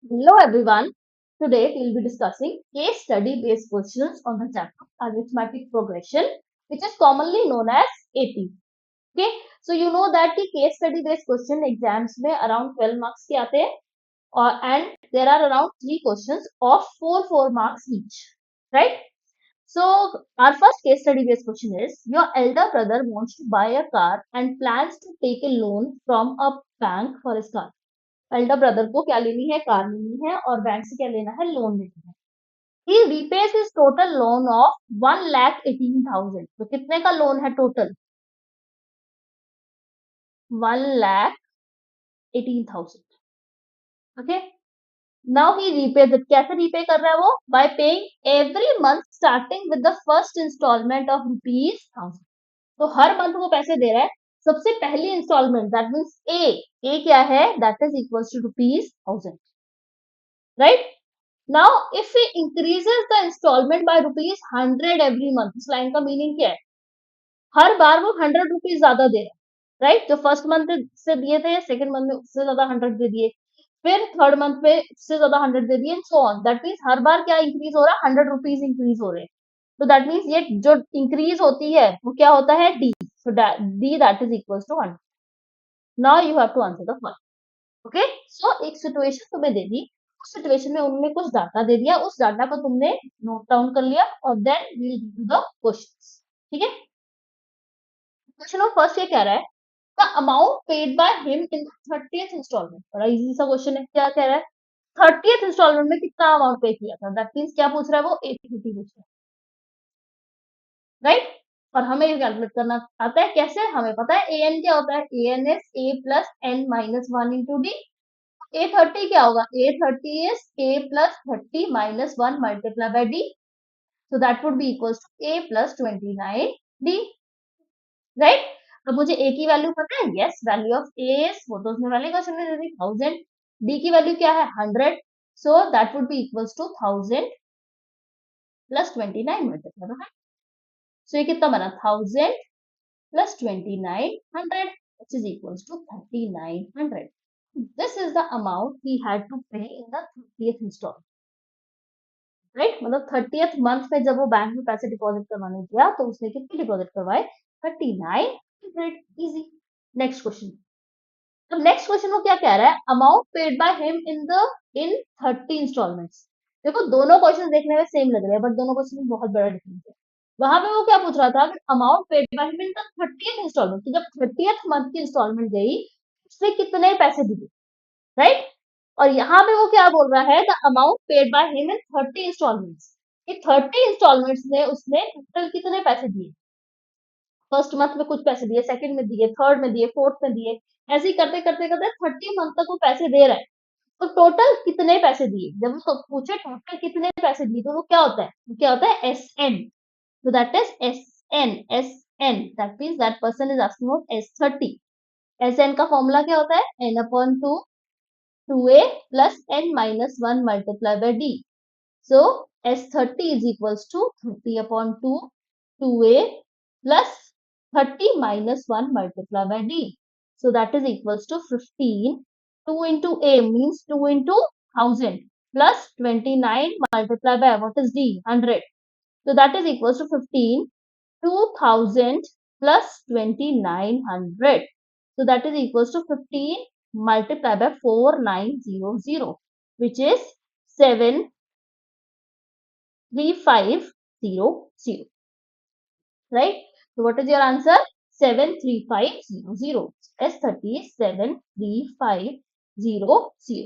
Hello everyone. Today we will be discussing case study based questions on the chapter Arithmetic Progression, which is commonly known as AP. Okay, so you know that the case study based question exams में around 12 marks के आते हैं and there are around 3 questions of 4 marks each, right? So our first case study based question is your elder brother wants to buy a car and plans to take a loan from a bank for his car. Elder brother को क्या लेनी है, car लेनी है और bank से क्या लेना है, लोन लेना है. He repays his total loan of 1,18,000. तो कितने का लोन है total? 1,18,000. Okay, now he repays it. कैसे रीपे कर रहा है वो? By paying every month starting with the first instalment of ₹1,000. तो हर मंथ वो पैसे दे रहा है. सबसे पहली इंस्टॉलमेंट दैट मीन्स ए क्या है, that is equals to ₹1,000, right? Now, if he increases the installment by ₹100 every month, इस लाइन का मीनिंग क्या है? हर बार वो ₹100 ज्यादा दे रहा है, राइट? जो फर्स्ट मंथ से दिए थे, सेकंड मंथ में उससे ज्यादा 100 दे दिए, फिर थर्ड मंथ में उससे ज्यादा 100 दे दिए, and so on. That means हर बार क्या इंक्रीज हो रहा है? ₹100 इंक्रीज हो रहे हैं. तो दैट मीन्स ये जो इंक्रीज होती है वो क्या होता है? D. So D that is equal to 100. Now you have to answer the first. Okay, so एक सिचुएशन तुम्हें दे दी, उस सिचुएशन में उन्होंने कुछ डाटा दे दिया, उस डाटा को तुमने नोट डाउन कर लिया और then we'll do the questions. ठीक है, क्वेश्चन नंबर फर्स्ट ये कह रहा है the amount paid by him in the 30th instalment. बड़ा इजी सा क्वेश्चन है. क्या कह रहा है? 30th इंस्टॉलमेंट में कितना अमाउंट पे किया था. दैट मीन्स क्या पूछ रहा है वो? 80 पूछ रहा है, राइट? और हमें ये कैलकुलेट करना आता है. कैसे? हमें पता है ए एन क्या होता है. A N is A plus N minus 1 into D. A30 क्या होगा? A30 is A plus 30 minus 1 multiplied by D. So that would be equals to A plus 29D. Right? अब मुझे A की value पता है. Yes, value of A is, वो तो उसने पहले क्वेश्चन में दे दी, 1000. D की वैल्यू क्या है? 100. So that would be equals to 1000 plus 29 multiplied by 100. So ये कितना बना? 1000 plus 2900, which is equals to 3900. This is the amount he had to pay in the 30th installment. Right? मतलब 30th month में जब वो bank में पैसे deposit करवाने गया तो उसने कितने डिपॉजिट करवाए? 3900. इजी. Next question. तो नेक्स्ट क्वेश्चन वो क्या कह रहा है? Amount paid by him in 30 instalments. देखो दोनों क्वेश्चन देखने में सेम लग रहे हैं बट दोनों क्वेश्चन में बहुत बड़ा डिफरेंस है. वहां पे वो क्या पूछ रहा था कि amount paid by him in the 30th instalment. तो जब 30th मंथ की इंस्टॉलमेंट गई उसने कितने पैसे दिए, राइट? और यहाँ पे वो क्या बोल रहा है? The amount paid by him in 30 instalments. ये 30 इंस्टॉलमेंट्स में उसने टोटल कितने पैसे दिए? फर्स्ट मंथ में कुछ पैसे दिए, सेकंड में दिए, थर्ड में दिए, फोर्थ में दिए, ऐसे ही करते करते करते 30 मंथ तक वो पैसे दे रहा है. तो टोटल कितने पैसे दिए? जब उसको पूछे टोटल कितने पैसे दिए तो वो क्या होता है? वो क्या होता है? S N. तो that is S N. That means that person is asking about S30. S N का फॉर्मूला क्या होता है? n/2 2a plus n minus 1 multiplied by d. So S30 is equals to 30 upon 2 2a plus 30 minus 1 multiplied by d. So that is equals to 15. 2 into a means 2 into 1000 plus 29 multiplied by what is d? 100. So that is equals to 15. 2000 plus 2900. So that is equals to 15 multiplied by 4900, which is 73500. Right? So what is your answer? 73500. S30 is 73500.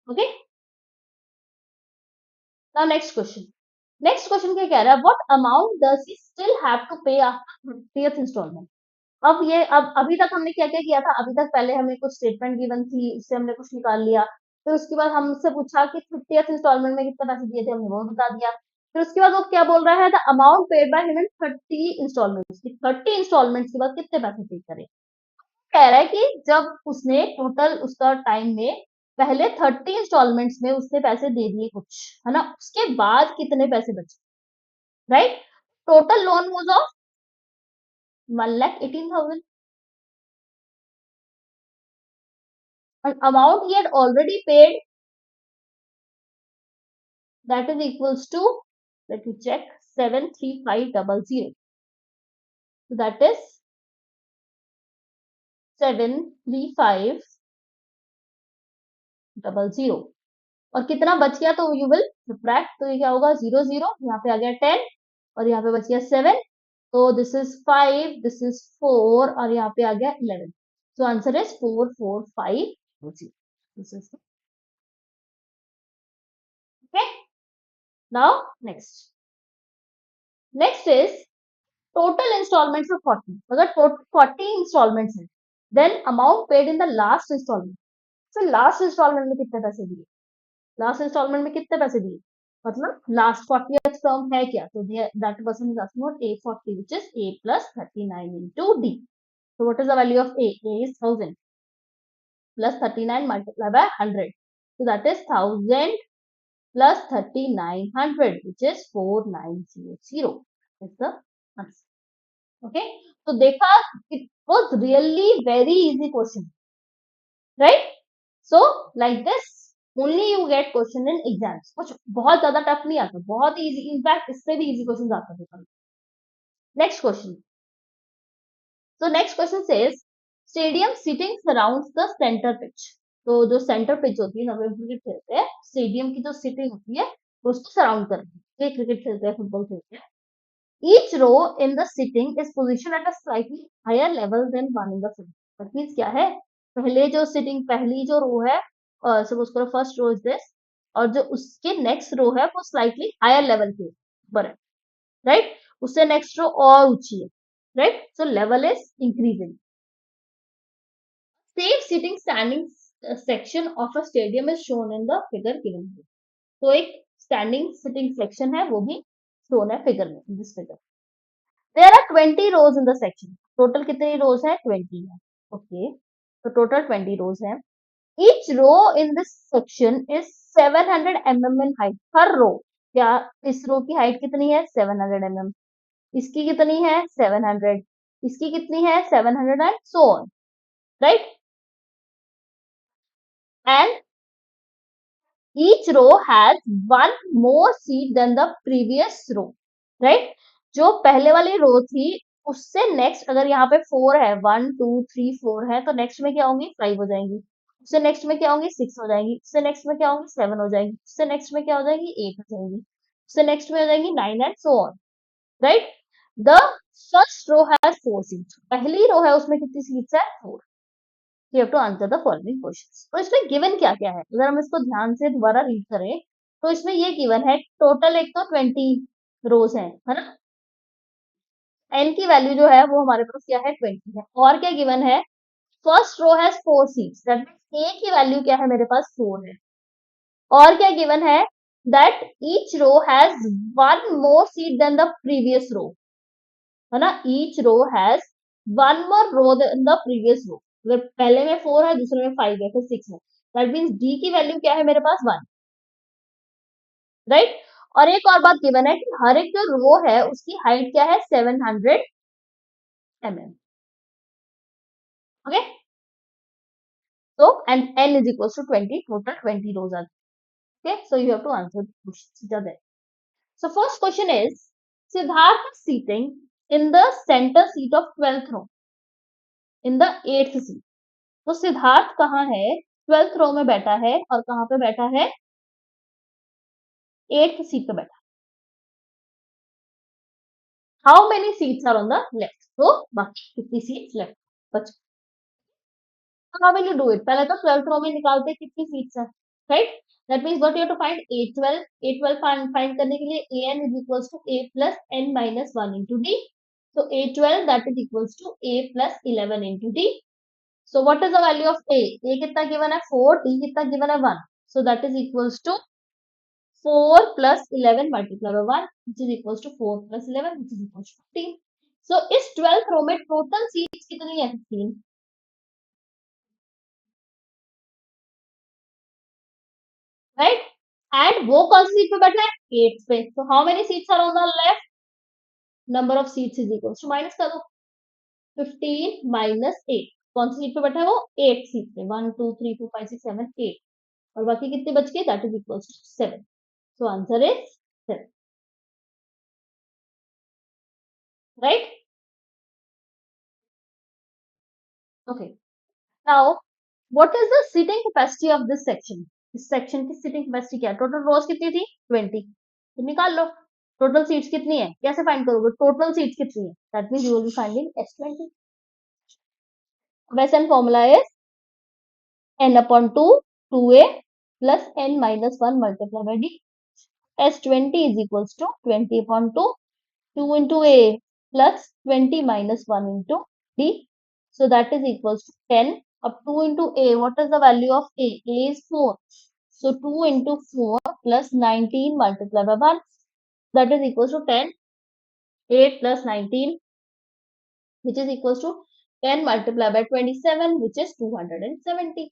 Okay? Now next question. Next question क्या कह रहा है? What amount does he still have to pay after 30th instalment. अब अभी तक हमने क्या क्या किया था? अभी तक पहले हमें कुछ स्टेटमेंट गिवन थी, उससे हमने कुछ निकाल लिया. फिर उसके बाद हमसे पूछा कि 30th इंस्टॉलमेंट में कितने पैसे दिए थे, हमने वो बता दिया. फिर उसके बाद वो क्या बोल रहा है? The amount paid by him in 30 instalments. 30 instalments के बाद कितने पैसे पे करे? कह रहा है कि जब उसने टोटल उसका टाइम में पहले 30 इंस्टॉलमेंट्स में उसने पैसे दे दिए कुछ, है ना, उसके बाद कितने पैसे बचे, right? Total loan was of 1,18,000. and amount he had already paid, that is equals to, let me check, 73500. So that is 73500. और कितना बच गया, तो यू विल सब्ट्रैक्ट, तो ये क्या होगा, 0 0, यहाँ पे आ गया 10 और यहाँ पे बच गया 7, तो दिस इज 5, दिस इज 4 और यहाँ पे आ गया 11. So answer is 4450. This is okay. Now next is total instalments of 40. अगर 40 इंस्टॉलमेंट्स है, then amount paid in the last instalment. So last instalment में कितने पैसे दिए, लास्ट इंस्टॉलमेंट में कितने पैसे दिए, मतलब लास्ट 40th टर्म है क्या, तो that person is asking for A40 which is A plus 39 into D. So what is the value of A? A is 1000 plus 39 multiplied by 100. So that is 1000 plus 3900 which is 4900. That's the answer. Okay. So देखा, it was really very easy question, right? So like this only you get question in exams. कुछ बहुत ज्यादा tough नहीं आता, बहुत easy, in fact इससे भी easy question आता है. Next question. So next question says stadium sitting surrounds the center pitch. तो जो सेंटर पिच होती है, जब क्रिकेट खेलते हैं, स्टेडियम की जो सिटिंग होती है वो उसको सराउंड करती है. क्रिकेट खेलते हैं, फुटबॉल खेलते हैं. Each row in the sitting is positioned at a slightly higher level than one in the front. That means क्या है, पहले जो सिटिंग, पहली जो रो है, सपोज करो फर्स्ट रो इज दिस, और जो उसके नेक्स्ट रो है वो स्लाइटली हायर लेवल के ऊपर है, राइट. उससे नेक्स्ट रो और ऊंची है, right. So level is increasing. Same sitting standing section of a stadium is shown in the figure given. तो एक स्टैंडिंग सिटिंग सेक्शन है, वो भी शोन है फिगर में, in this figure. There are 20 rows in the section. Total कितनी रोज है, 20 है. ओके, तो टोटल 20 रोज है. Each row in this section is 700 mm in height. हर रो, क्या इस रो की हाइट कितनी है, 700 mm. इसकी कितनी है, 700. इसकी कितनी है, 700 and so on, right? And each row has one more seat than the previous row, right? जो पहले वाली रो थी उससे नेक्स्ट, अगर यहाँ पे 4 है, 1 2 3 4 है, तो नेक्स्ट में क्या होंगी, 5 हो जाएंगी. उससे नेक्स्ट में क्या होंगी, 6 हो जाएंगी. उससे नेक्स्ट में क्या होंगी, 7 हो जाएंगी. उससे नेक्स्ट में क्या हो जाएंगी, 8 हो जाएंगी. उससे नेक्स्ट में हो जाएंगी 9 and so on, right. The first row has 4 seats. पहली रो है उसमें कितनी सीट्स है, 4. You have to answer the following questions. तो इसमें गिवन क्या क्या है, अगर हम इसको ध्यान से दोबारा रीड करें, तो इसमें ये गिवन है टोटल, एक तो 20 रोज है ना. एन की वैल्यू जो है वो हमारे पास क्या है, 20 है. और क्या गिवन है, first row has 4 seats, that means A की वैल्यू क्या है, मेरे पास 4 है. और क्या गिवन है, that each row has one more seat than the previous row, है ना. Each row has one more row than the previous row. अगर पहले में 4 है, दूसरे में 5 है, फिर 6 है, दैट मींस डी की वैल्यू क्या है, मेरे पास 1, राइट. और एक और बात गिवन है कि हर एक जो रो है उसकी हाइट क्या है, 700 mm. Okay. So and n is equals to 20, total 20 rows are there. Okay, so you have to answer the questions which are there. So first question is, Siddharth is sitting in the center seat of 12th row in the 8th seat. तो सिद्धार्थ कहाँ है, 12th row में बैठा है, और कहाँ पे बैठा है, 8th सीट पे बैठा. How many seats are on the left, तो बाकी कितनी सीट्स लेफ्ट बच. How will you do it, पहले तो 12th रो में निकालते कितनी सीट्स है, right. That means what you have to find, A12 find करने के लिए an is equals to a plus n minus 1 into d. So A12 that is equals to a plus 11 into d. So what is the value of a? A कितना given है, 4. D कितना given है, 1. So that is equals to 4 plus 11 multiplied by 1 which is equals to 4 plus 11 which is equals to 15. So इस 12th row में total seats कितनी है, 15, right. And वो कौन सी सीट पे बैठा है, 8 पे. तो how many seats are on the left, number of seats is equal to, minus कर दो, 15 minus 8. कौन सी सीट पे बैठा है वो? 8 सीट पे, 1 2 3 4 5 6 7 8, और बाकी कितने बच गए? That is equal to 7. So answer is 7. Right? Okay. Now what is the seating capacity of this section? इस सेक्शन की सीटिंग कैपेसिटी क्या है? टोटल रोज कितनी थी? 20. तो निकाल लो टोटल सीट्स कितनी है. कैसे फाइंड करोगे टोटल सीट्स कितनी है? That means you will be finding S20. Western formula is n upon 2, 2a plus n minus 1 multiplied by d. S20 is equals to 20 upon 2, 2 into a plus 20 minus 1 into d. So that is equals to 10. Up 2 into a, what is the value of a? A is 4. So 2 into 4 plus 19 multiplied by 1. That is equals to 10. 8 plus 19, which is equals to 10 multiplied by 27, which is 270.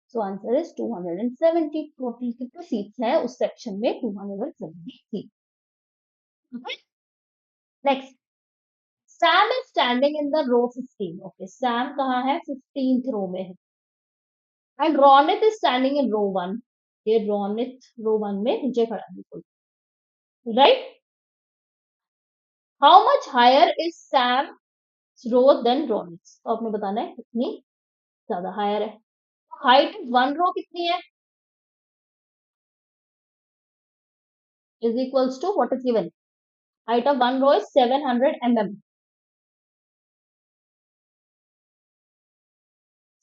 So answer is 270. Total कितने seats है उस section में? 270 seat. Next, Sam is standing in the row 15. Okay, Sam कहाँ है? 15th row में है. And Ronit is standing in row 1. ये Ronit row 1 में नीचे खड़ा है बिल्कुल. Right? How much higher is Sam's row than Ronit's? तो आपने बताना है कितनी ज्यादा हायर है. हाइट वन रो कितनी है? Is equals to what is given? Height of one row is 700 mm.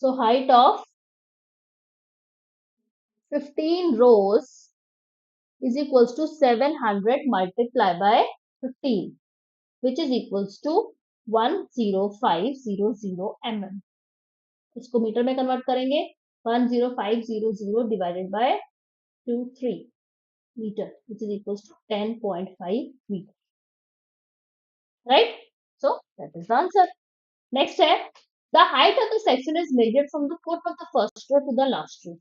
So height of 15 rows is equals to 700 multiplied by 15, which is equals to 10500 mm. इसको मीटर में convert करेंगे. 10500 divided by 23 meter, which is equals to 10.5 meter. Right? So that is the answer. Next है, the height of the section is measured from the foot of the first row to the last row.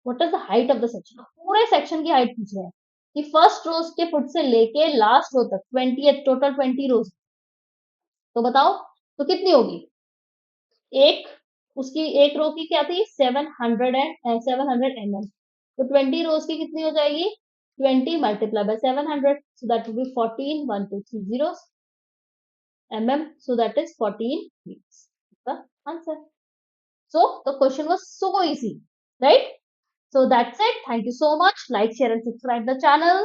What is the height of the section? पूरे section की height पूछ रहे हैं कि first रोज के foot से लेके लास्ट रो तक 20, टोटल 20 रोज. तो बताओ तो कितनी होगी? एक उसकी एक रो की क्या थी? 700 mm. तो 20 रोज की कितनी हो जाएगी? 20 multiplied by 700. So that will be 14 1 2 3 zeros mm. So that is 14 meters. The answer. So the question was so easy, right? So that's it. Thank you so much. Like, share and subscribe the channel.